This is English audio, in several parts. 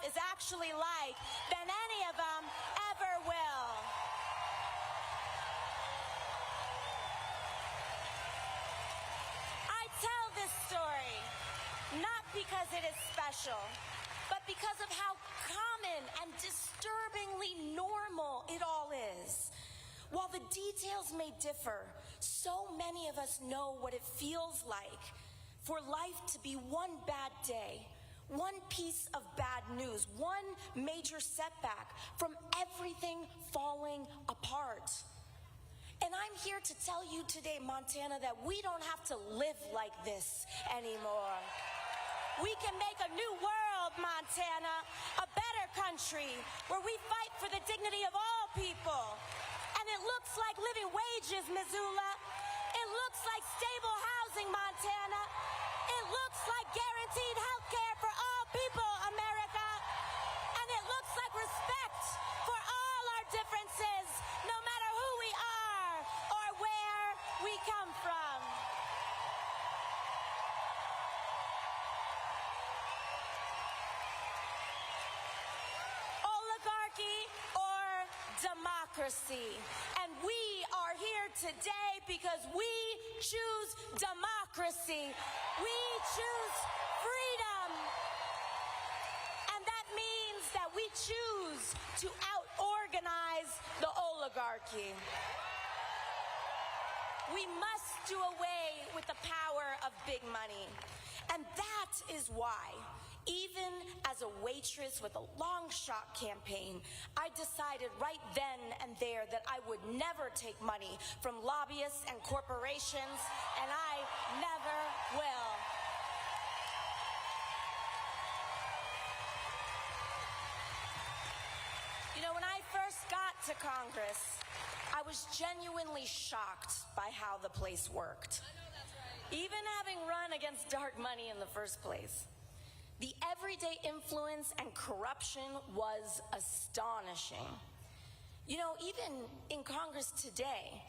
is actually like than any of them ever will. I tell this story not because it is special, but because of how common and disturbingly normal it all is. While the details may differ, so many of us know what it feels like for life to be one bad day, one piece of bad news, one major setback from everything falling apart. And I'm here to tell you today, Montana, that we don't have to live like this anymore. We can make a new world, Montana, a better country where we fight for the dignity of all people. And it looks like living wages, Missoula. It looks like stable housing, Montana. It looks like guaranteed health care for all people, America. And it looks like respect for all our differences, no matter who we are or where we come from. Oligarchy or democracy. And we are here today because we choose democracy. We choose freedom. And that means that we choose to out-organize the oligarchy. We must do away with the power of big money. And that is why, even as a waitress with a long shot campaign, I decided right then and there that I would never take money from lobbyists and corporations, and I never will. You know, when I first got to Congress, I was genuinely shocked by how the place worked. Even having run against dark money in the first place. The everyday influence and corruption was astonishing. You know, even in Congress today,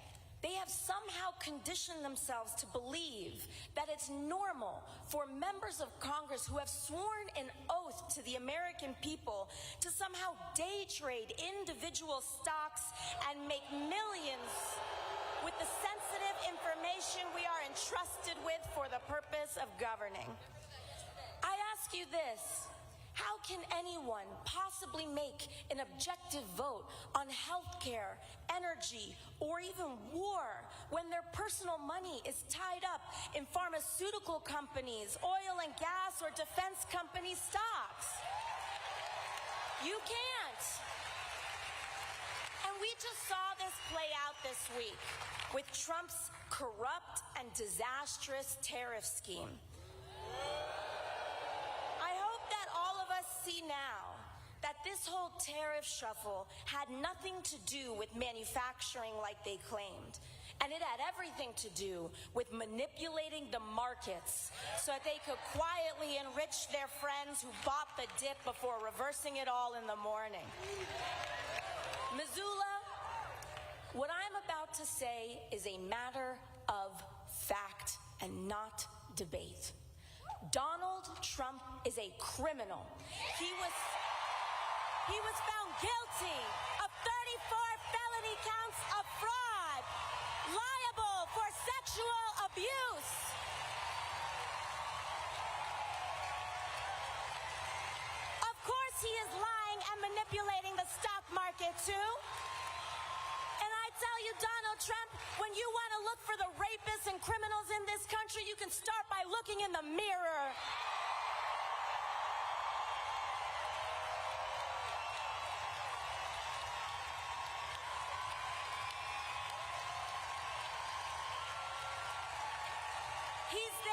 they have somehow conditioned themselves to believe that it's normal for members of Congress who have sworn an oath to the American people to somehow day trade individual stocks and make millions with the sensitive information we are entrusted with for the purpose of governing. I ask you this, how can anyone possibly make an objective vote on healthcare, energy, or even war when their personal money is tied up in pharmaceutical companies, oil and gas, or defense company stocks? You can't. And we just saw this play out this week with Trump's corrupt and disastrous tariff scheme. I hope that all of us see now that this whole tariff shuffle had nothing to do with manufacturing like they claimed. And it had everything to do with manipulating the markets so that they could quietly enrich their friends who bought the dip before reversing it all in the morning. Missoula, what I'm about to say is a matter of fact and not debate. Donald Trump is a criminal. He was found guilty of 34 felony counts of fraud, liable for sexual abuse. Of course he is lying and manipulating the stock market too. And I tell you, Donald Trump, when you want to look for the rapists and criminals in this country, you can start by looking in the mirror. He's there.